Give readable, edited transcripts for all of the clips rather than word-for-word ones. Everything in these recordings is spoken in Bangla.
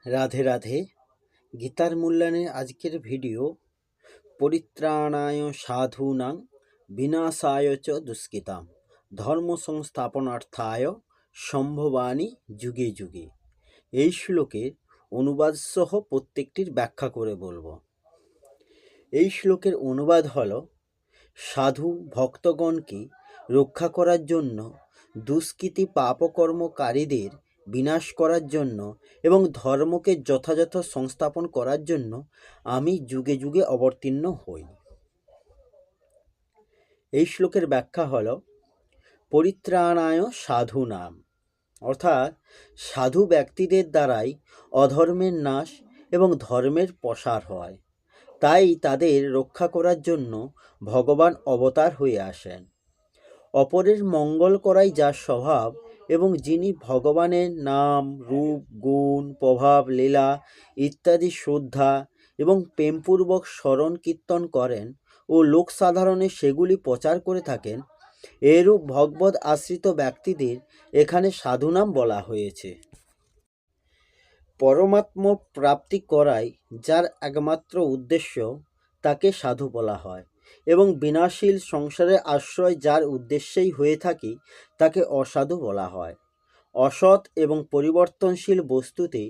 রাধে রাধে। গীতার মূল্যায়নের আজকের ভিডিও পরিত্রাণায় সাধূনাং বিনাশায় চ দুষ্কৃতাম ধর্ম সংস্থাপনার্থায় সম্ভবানি যুগে যুগে। এই শ্লোকের অনুবাদ সহ প্রত্যেকটির ব্যাখ্যা করে বলবো। এই শ্লোকের অনুবাদ হল, সাধু ভক্তগণকে রক্ষা করার জন্য, দুষ্কৃতী পাপকর্মকারীদের বিনাশ করার জন্য এবং ধর্মকে যথাযথ সংস্থাপন করার জন্য আমি যুগে যুগে অবতীর্ণ হই। এই শ্লোকের ব্যাখ্যা হল, পরিত্রাণায় সাধূনাম, অর্থাৎ সাধু ব্যক্তিদের দ্বারাই অধর্মের নাশ এবং ধর্মের প্রসার হয়। তাই তাদের রক্ষা করার জন্য ভগবান অবতার হয়ে আসেন। অপরের মঙ্গল করাই যার স্বভাব এবং যিনি ভগবানের নাম, রূপ, গুণ, প্রভাব, লীলা ইত্যাদি শ্রদ্ধা এবং প্রেমপূর্বক স্মরণ কীর্তন করেন ও লোকসাধারণে সেগুলি প্রচার করে থাকেন, এরূপ ভগবদ আশ্রিত ব্যক্তিদের এখানে সাধুনাম বলা হয়েছে। পরমাত্ম প্রাপ্তি করাই যার একমাত্র উদ্দেশ্য, তাকে সাধু বলা হয় এবং বিনাশীল সংসারের আশ্রয় যার উদ্দেশ্যেই হয়ে থাকে তাকে অসাধু বলা হয়। অসৎ এবং পরিবর্তনশীল বস্তুতে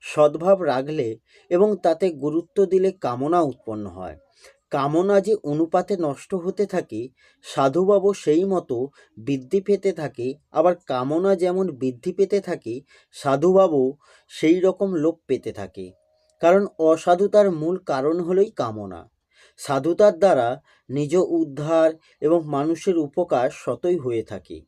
সদ্ভাব রাখলে এবং তাতে গুরুত্ব দিলে কামনা উৎপন্ন হয়। কামনা যে অনুপাতে নষ্ট হতে থাকে, সাধুভাব সেই মতো বৃদ্ধি পেতে থাকে। আবার কামনা যেমন বৃদ্ধি পেতে থাকে, সাধুভাবও সেই রকম লোপ পেতে থাকে। কারণ অসাধুতার মূল কারণ হলোই কামনা। সাধুতার দ্বারা নিজ উদ্ধার এবং মানুষের উপকার স্বতই হয়ে থাকে।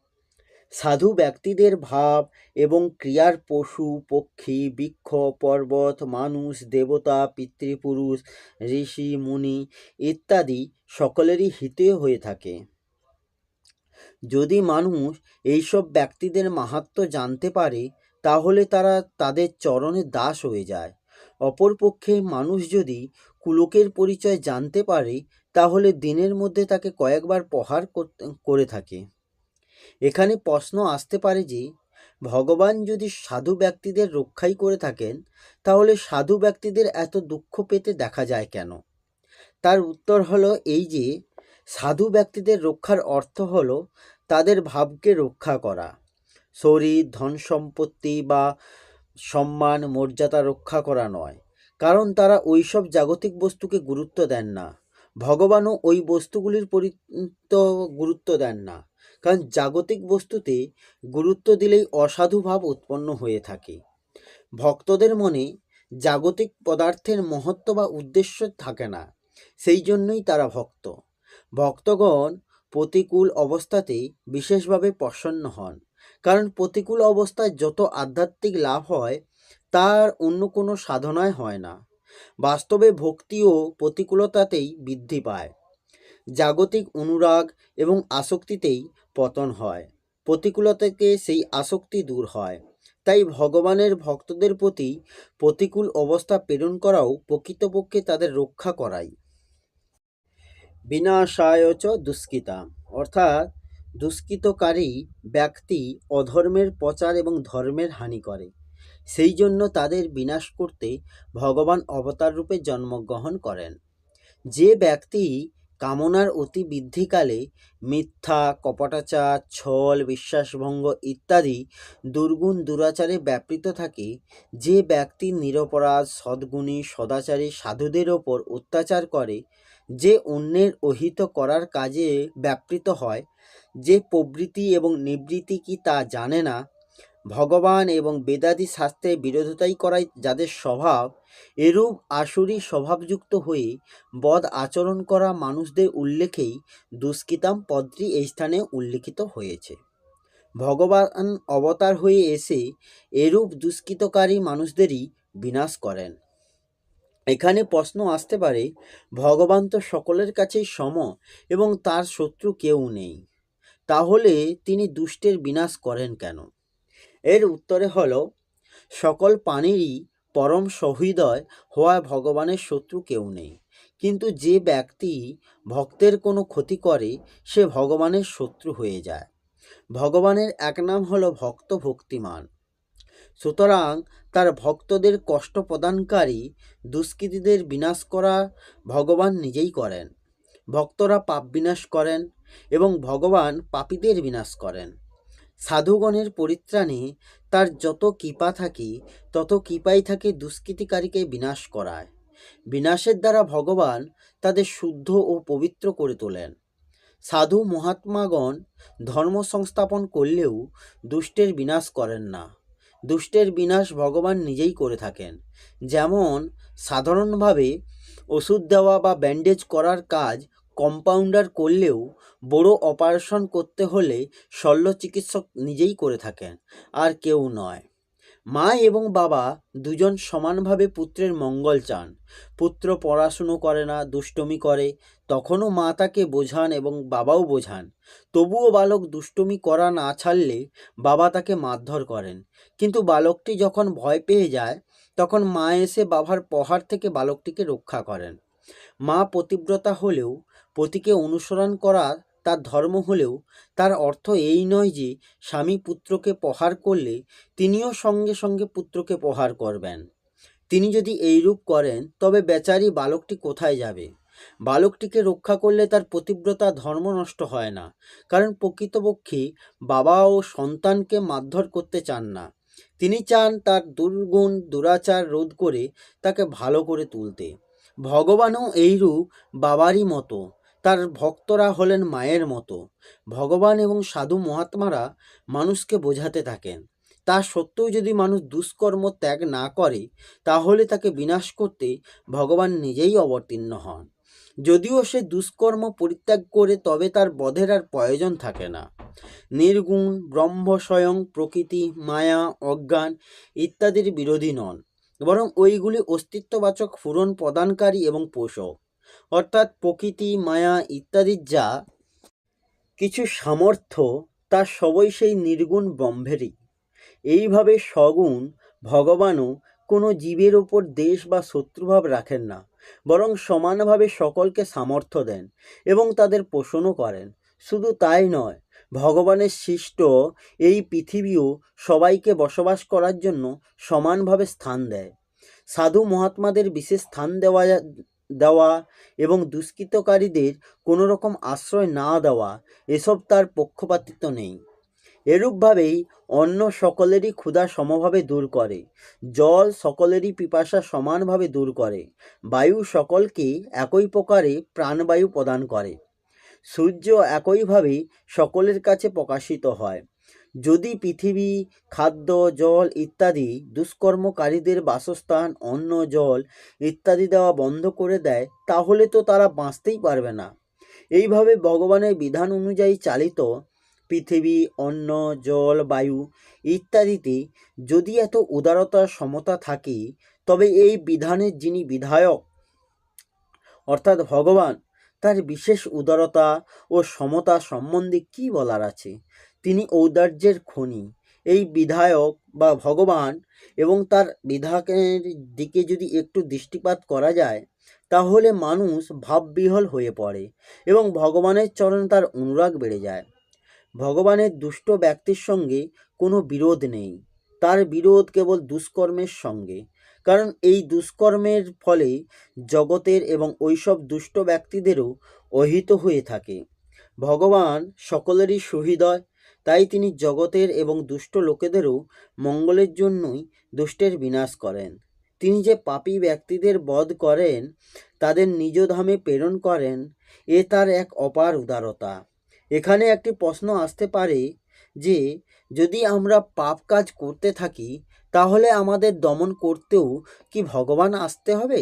সাধু ব্যক্তিদের ভাব এবং ক্রিয়ার পশু, পক্ষী, বৃক্ষ, পর্বত, মানুষ, দেবতা, পিতৃপুরুষ, ঋষি, মুনি ইত্যাদি সকলেরই হিতে হয়ে থাকে। যদি মানুষ এইসব ব্যক্তিদের মাহাত্ম্য জানতে পারে, তাহলে তারা তাদের চরণে দাস হয়ে যায়। অপরপক্ষে মানুষ যদি কুলোকের পরিচয় জানতে পারে, তাহলে দিনের মধ্যে তাকে কয়েকবার প্রহার করে থাকে। এখানে প্রশ্ন আসতে পারে যে, ভগবান যদি সাধু ব্যক্তিদের রক্ষাই করে থাকেন, তাহলে সাধু ব্যক্তিদের এত দুঃখ পেতে দেখা যায় কেন? তার উত্তর হলো এই যে, সাধু ব্যক্তিদের রক্ষার অর্থ হলো তাদের ভাবকে রক্ষা করা। শরীর, ধন সম্পত্তি বা সম্মান, মর্যাদা রক্ষা করা নয়, কারণ তারা ওইসব জাগতিক বস্তুকে গুরুত্ব দেন না। ভগবানও ওই বস্তুগুলির গুরুত্ব দেন না, কারণ জাগতিক বস্তুতে গুরুত্ব দিলেই অসাধু ভাব উৎপন্ন হয়ে থাকে। ভক্তদের মনে জাগতিক পদার্থের মহত্ব বা উদ্দেশ্য থাকে না, সেই জন্যই তারা ভক্ত। ভক্তগণ প্রতিকূল অবস্থাতে বিশেষভাবে প্রসন্ন হন, কারণ প্রতিকূল অবস্থায় যত আধ্যাত্মিক লাভ হয় তার অন্য কোনো সাধনায় হয় না। বাস্তবে ভক্তিও প্রতিকূলতাতেই বৃদ্ধি পায়। জাগতিক অনুরাগ এবং আসক্তিতেই পতন হয়, প্রতিকূলতা থেকে সেই আসক্তি দূর হয়। তাই ভগবানের ভক্তদের প্রতি প্রতিকূল অবস্থা প্রেরণ করাও প্রকৃতপক্ষে তাদের রক্ষা করাই। বিনাশায় চ দুষ্কৃতাম, অর্থাৎ দুষ্কৃতকারী ব্যক্তি অধর্মের প্রচার এবং ধর্মের হানি করে, সেই জন্য তাদের বিনাশ করতে ভগবান অবতার রূপে জন্মগ্রহণ করেন। যে ব্যক্তি কামনার অতি বৃদ্ধিকালে মিথ্যা, কপটাচার, ছল, বিশ্বাসভঙ্গ ইত্যাদি দুর্গুণ দুরাচারে ব্যাপৃত থাকে, যে ব্যক্তি নিরপরাধ, সদ্গুণী, সদাচারী সাধুদের ওপর অত্যাচার করে, যে অন্যের অহিত করার কাজে ব্যাপৃত হয়, যে প্রবৃত্তি এবং নিবৃত্তি কি তা জানে না, ভগবান এবং বেদাদি শাস্ত্রের বিরোধিতাই করাই যাদের স্বভাব, এরূপ আসুরি স্বভাবযুক্ত হয়ে বদ আচরণ করা মানুষদের উল্লেখেই দুষ্কৃতাম পদটি এই স্থানে উল্লিখিত হয়েছে। ভগবান অবতার হয়ে এসে এরূপ দুষ্কৃতকারী মানুষদেরই বিনাশ করেন। এখানে প্রশ্ন আসতে পারে, ভগবান তো সকলের কাছেই সম এবং তার শত্রু কেউ নেই, তাহলে তিনি দুষ্টের বিনাশ করেন কেন? এর উত্তরে হলো, সকল প্রাণীরই পরম সহৃদয় হওয়া ভগবানের শত্রু কেউ নেই, কিন্তু যে ব্যক্তি ভক্তের কোনো ক্ষতি করে সে ভগবানের শত্রু হয়ে যায়। ভগবানের এক নাম হলো ভক্ত ভক্তিমান। সুতরাং তার ভক্তদের কষ্ট প্রদানকারী দুষ্কৃতীদের বিনাশ করা ভগবান নিজেই করেন। ভক্তরা পাপ বিনাশ করেন এবং ভগবান পাপীদের বিনাশ করেন। সাধুগণের পরিত্রাণে তার যত কৃপা থাকে তত কৃপাই থাকে দুষ্কৃতিকারীকে বিনাশ করায়। বিনাশের দ্বারা ভগবান তাদের শুদ্ধ ও পবিত্র করে তোলেন। সাধু মহাত্মাগণ ধর্ম সংস্থাপন করলেও দুষ্টের বিনাশ করেন না। দুষ্টের বিনাশ ভগবান নিজেই করে থাকেন। যেমন সাধারণভাবে ওষুধ দেওয়া বা ব্যান্ডেজ করার কাজ কম্পাউন্ডার করলেও বড় অপারেশন করতে হলে শল্য চিকিৎসক নিজেই করে থাকেন, আর কেউ নয়। মা এবং বাবা দুজন সমানভাবে পুত্রের মঙ্গল চান। পুত্র পড়াশুনো করে না, দুষ্টুমি করে, তখনও মা তাকে বোঝান এবং বাবাও বোঝান। তবুও বালক দুষ্টুমি করা না ছাড়লে বাবা তাকে মারধর করেন। কিন্তু বালকটি যখন ভয় পেয়ে যায় তখন মা এসে বাবার প্রহার থেকে বালকটিকে রক্ষা করেন। মা পতিব্রতা হলেও পতিকে অনুসরণ করা তার ধর্ম হলেও তার অর্থ এই নয় যে স্বামী পুত্রকে প্রহার করলে তিনিও সঙ্গে সঙ্গে পুত্রকে প্রহার করবেন। তিনি যদি এইরূপ করেন তবে বেচারি বালকটি কোথায় যাবে? বালকটিকে রক্ষা করলে তার পতিব্রতা ধর্ম নষ্ট হয় না, কারণ প্রকৃতপক্ষে বাবা ও সন্তানকে মারধর করতে চান না। তিনি চান তার দুর্গুণ দুরাচার রোধ করে তাকে ভালো করে তুলতে। ভগবানও এইরূপ বাবারই মতো, তার ভক্তরা হলেন মায়ের মতো। ভগবান এবং সাধু মহাত্মারা মানুষকে বোঝাতে থাকেন। তা সত্ত্বেও যদি মানুষ দুষ্কর্ম ত্যাগ না করে তাহলে তাকে বিনাশ করতে ভগবান নিজেই অবতীর্ণ হন। যদিও সে দুষ্কর্ম পরিত্যাগ করে তবে তার বধের আর প্রয়োজন থাকে না। নির্গুণ ব্রহ্ম স্বয়ং প্রকৃতি, মায়া, অজ্ঞান ইত্যাদির বিরোধী নন, বরং ওইগুলি অস্তিত্ববাচক ফুরন প্রদানকারী এবং পোষক। অর্থাৎ প্রকৃতি, মায়া ইত্যাদির যা কিছু সামর্থ্য তা সবই সেই নির্গুণ ব্রহ্মেরই। এইভাবে সগুণ ভগবানও কোনো জীবের ওপর দেশ বা শত্রুভাব রাখেন না, বরং সমানভাবে সকলকে সামর্থ্য দেন এবং তাদের পোষণও করেন। শুধু তাই নয়, ভগবানের সৃষ্ট এই পৃথিবীও সবাইকে বসবাস করার জন্য সমানভাবে স্থান দেয়। সাধু মহাত্মাদের বিশেষ স্থান দেওয়া এবং দুষ্কৃতকারীদের কোনো রকম আশ্রয় না দেওয়া, এসব তার পক্ষপাতিত্ব নেই। এরূপভাবেই অন্ন সকলেরই ক্ষুধা সমভাবে দূর করে, জল সকলেরই পিপাসা সমানভাবে দূর করে, বায়ু সকলকে একই প্রকারে প্রাণবায়ু প্রদান করে, সূর্য একইভাবে সকলের কাছে প্রকাশিত হয়। যদি পৃথিবী খাদ্য, জল ইত্যাদি দুষ্কর্মকারীদের বাসস্থান, অন্ন, জল ইত্যাদি দেওয়া বন্ধ করে দেয় তাহলে তো তারা বাঁচতেই পারবে না। এইভাবে ভগবানের বিধান অনুযায়ী চালিত পৃথিবী, অন্ন, জল, বায়ু ইত্যাদিতে যদি এত উদারতা সমতা থাকে তবে এই বিধানের যিনি বিধায়ক অর্থাৎ ভগবান, তার বিশেষ উদারতা ও সমতা সম্বন্ধে কি বলার আছে? তিনি ঔদার্যের খনি। এই বিধায়ক বা ভগবান এবং তার বিধানের দিকে যদি একটু দৃষ্টিপাত করা যায় তাহলে মানুষ ভাববিহ্বল হয়ে পড়ে এবং ভগবানের চরণে তার অনুরাগ বেড়ে যায়। ভগবানের দুষ্ট ব্যক্তির সঙ্গে কোনো বিরোধ নেই, তার বিরোধ কেবল দুষ্কর্মের সঙ্গে। কারণ এই দুষ্কর্মের ফলে জগতের এবং ওইসব দুষ্ট ব্যক্তিদেরও অহিত হয়ে থাকে। ভগবান সকলেরই সুহৃদয়, তাই তিনি জগতের এবং দুষ্ট লোকেদেরও মঙ্গলের জন্যই দুষ্টের বিনাশ করেন। তিনি যে পাপী ব্যক্তিদের বধ করেন, তাদের নিজ ধামে প্রেরণ করেন, এ তার এক অপার উদারতা। এখানে একটি প্রশ্ন আসতে পারে যে যদি আমরা পাপ কাজ করতে থাকি তাহলে আমাদের দমন করতেও কি ভগবান আসতে হবে?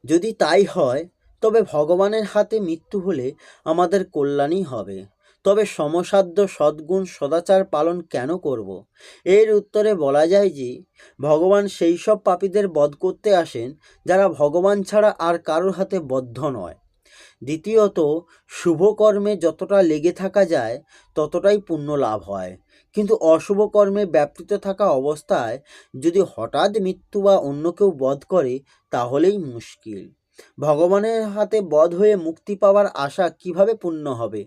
যদি তাই হয় তবে ভগবানের হাতে মৃত্যু হলে আমাদের কল্যাণই হবে। তবে সমসাধ্য সদ্গুণ সদাচার পালন কেন করব? এর উত্তরে বলা যায় যে ভগবান সেই সব পাপীদের বধ করতে আসেন যারা ভগবান ছাড়া আর কারোর হাতে বদ্ধ নয়। দ্বিতীয়ত, শুভ কর্মে যতটা লেগে থাকা যায় ততটাই পুণ্য লাভ হয়, কিন্তু অশুভ কর্মে ব্যাপৃত থাকা অবস্থায় যদি হঠাৎ মৃত্যু বা অন্য কেউ বধ করে তাহলেই মুশকিল। ভগবানের হাতে বধ হয়ে মুক্তি পাওয়ার আশা কিভাবে পূর্ণ হবে?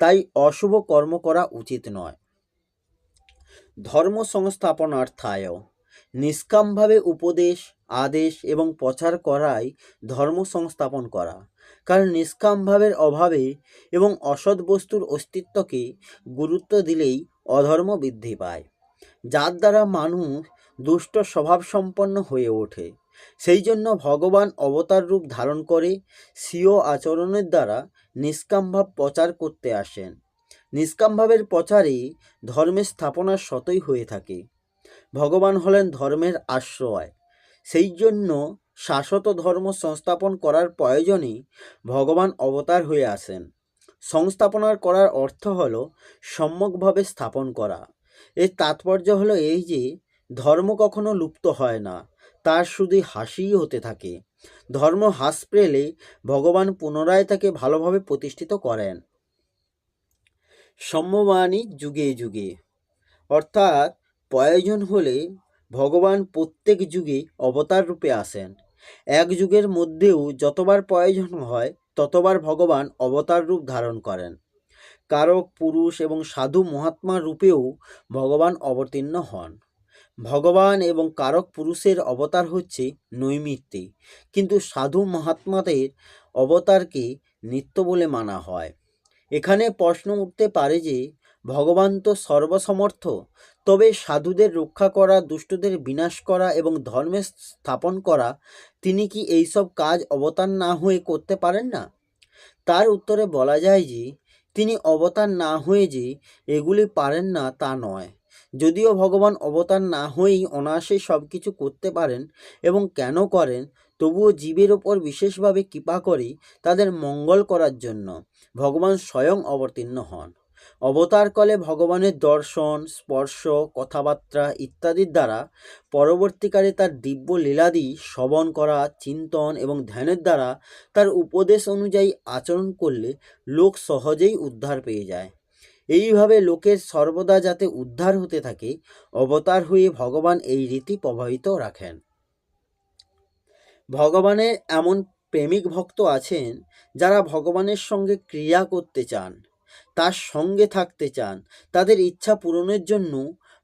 তাই অশুভ কর্ম করা উচিত নয়। ধর্ম সংস্থাপনার্থায়, নিষ্কামভাবে উপদেশ, আদেশ এবং প্রচার করাই ধর্ম সংস্থাপন করা। কারণ নিষ্কাম ভাবের অভাবে এবং অসৎ বস্তুর অস্তিত্বকে গুরুত্ব দিলেই অধর্ম বৃদ্ধি পায়, যার দ্বারা মানুষ দুষ্ট স্বভাব সম্পন্ন হয়ে ওঠে। সেই জন্য ভগবান অবতার রূপ ধারণ করে স্বীয় আচরণের দ্বারা নিষ্কাম ভাব প্রচার করতে আসেন। নিষ্কাম ভাবের প্রচারে ধর্মের স্থাপনা সতই হয়ে থাকে। ভগবান হলেন ধর্মের আশ্রয়। সেই জন্য শাশ্বত ধর্ম সংস্থাপন করার প্রয়োজনে ভগবান অবতার হয়ে আসেন। সংস্থাপনা করার অর্থ হল সম্যকভাবে স্থাপন করা। এর তাৎপর্য হলো এই যে ধর্ম কখনো লুপ্ত হয় না, তার শুধু হাসিই হতে থাকে। ধর্ম হ্রাস পেলে ভগবান পুনরায় তাকে ভালোভাবে প্রতিষ্ঠিত করেন। সম্যবাণী যুগে যুগে, অর্থাৎ প্রয়োজন হলে ভগবান প্রত্যেক যুগে অবতার রূপে আসেন। এক যুগের মধ্যেও যতবার প্রয়োজন হয় ততবার ভগবান অবতার রূপ ধারণ করেন। কারক পুরুষ এবং সাধু মহাত্মা রূপেও ভগবান অবতীর্ণ হন। ভগবান এবং কারক পুরুষের অবতার হচ্ছে নৈমিত্তিক, কিন্তু সাধু মহাত্মাদের অবতারকে নিত্য বলে মানা হয়। এখানে প্রশ্ন উঠতে পারে যে ভগবান তো সর্বসমর্থ, তবে সাধুদের রক্ষা করা, দুষ্টদের বিনাশ করা এবং ধর্মের স্থাপন করা, তিনি কি এইসব কাজ অবতার না হয়ে করতে পারেন না? তার উত্তরে বলা যায় যে তিনি অবতার না হয়ে যে এগুলি পারেন না তা নয়। যদিও ভগবান অবতার না হয়েই অনায়াসেই সব কিছু করতে পারেন এবং কেন করেন, তবুও জীবের ওপর বিশেষভাবে কৃপা করে তাদের মঙ্গল করার জন্য ভগবান স্বয়ং অবতীর্ণ হন। অবতারকালে ভগবানের দর্শন, স্পর্শ, কথাবার্তা ইত্যাদির দ্বারা পরবর্তীকালে তার দিব্য লীলাদি শ্রবণ করা, চিন্তন এবং ধ্যানের দ্বারা তার উপদেশ অনুযায়ী আচরণ করলে লোক সহজেই উদ্ধার পেয়ে যায়। এইভাবে লোকের সর্বদা যাতে উদ্ধার হতে থাকে, অবতার হয়ে ভগবান এই রীতি প্রবাহিত রাখেন। ভগবানের এমন প্রেমিক ভক্ত আছেন যারা ভগবানের সঙ্গে ক্রিয়া করতে চান, তার সঙ্গে থাকতে চান। তাদের ইচ্ছা পূরণের জন্য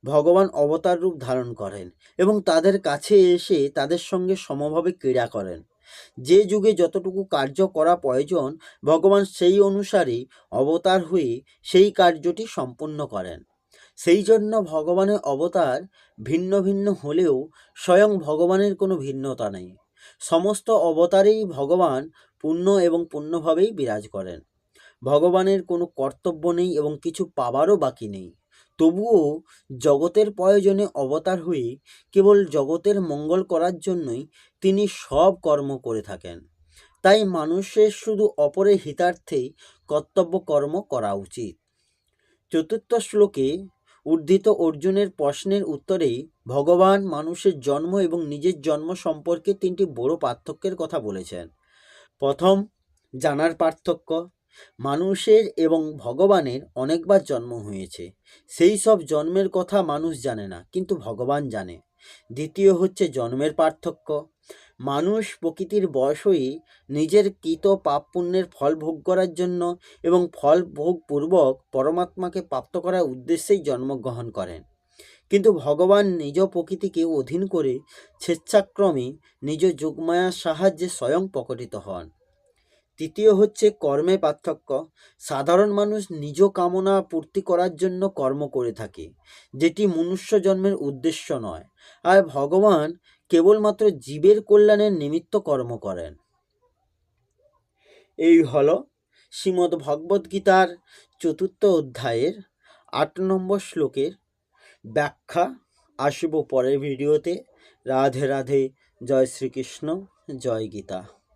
ভগবান অবতার রূপ ধারণ করেন এবং তাদের কাছে এসে তাদের সঙ্গে সমভাবে ক্রীড়া করেন। যে যুগে যতটুকু কার্য করা প্রয়োজন, ভগবান সেই অনুসারে অবতার হয়ে সেই কার্যটি সম্পূর্ণ করেন। সেই জন্য ভগবানের অবতার ভিন্ন ভিন্ন হলেও স্বয়ং ভগবানের কোনো ভিন্নতা নেই। সমস্ত অবতারেই ভগবান পূর্ণ এবং পূর্ণভাবেই বিরাজ করেন। ভগবানের কোনো কর্তব্য নেই এবং কিছু পাবারও বাকি নেই। তবুও জগতের প্রয়োজনে অবতার হয়ে কেবল জগতের মঙ্গল করার জন্যই তিনি সব কর্ম করে থাকেন। তাই মানুষের শুধু অপরের হিতার্থেই কর্তব্য কর্ম করা উচিত। চতুর্থ শ্লোকে উদ্ধৃত অর্জুনের প্রশ্নের উত্তরে ভগবান মানুষের জন্ম এবং নিজের জন্ম সম্পর্কে তিনটি বড় পার্থক্যের কথা বলেছেন। প্রথম, জানার পার্থক্য। মানুষের এবং ভগবানের অনেকবার জন্ম হয়েছে, সেই সব জন্মের কথা মানুষ জানে না, কিন্তু ভগবান জানে। দ্বিতীয় হচ্ছে জন্মের পার্থক্য। মানুষ প্রকৃতির বশ হয়ে নিজের কৃত পাপ পুণ্যের ফল ভোগ করার জন্য এবং ফল ভোগ পূর্বক পরমাত্মাকে প্রাপ্ত করার উদ্দেশ্যেই জন্মগ্রহণ করেন, কিন্তু ভগবান নিজ প্রকৃতিকে অধীন করে স্বেচ্ছাক্রমে নিজ যোগমায়ার সাহায্যে স্বয়ং প্রকটিত হন। তৃতীয় হচ্ছে কর্মে পার্থক্য। সাধারণ মানুষ নিজ কামনা পূর্তি করার জন্য কর্ম করে থাকে, যেটি মনুষ্য জন্মের উদ্দেশ্য নয়, আর ভগবান কেবলমাত্র জীবের কল্যাণের নিমিত্ত কর্ম করেন। এই হল শ্রীমদ্ ভগবদ্গীতার 4th অধ্যায়ের 8 নম্বর শ্লোকের ব্যাখ্যা। আসব পরের ভিডিওতে। রাধে রাধে। জয় শ্রীকৃষ্ণ। জয় গীতা।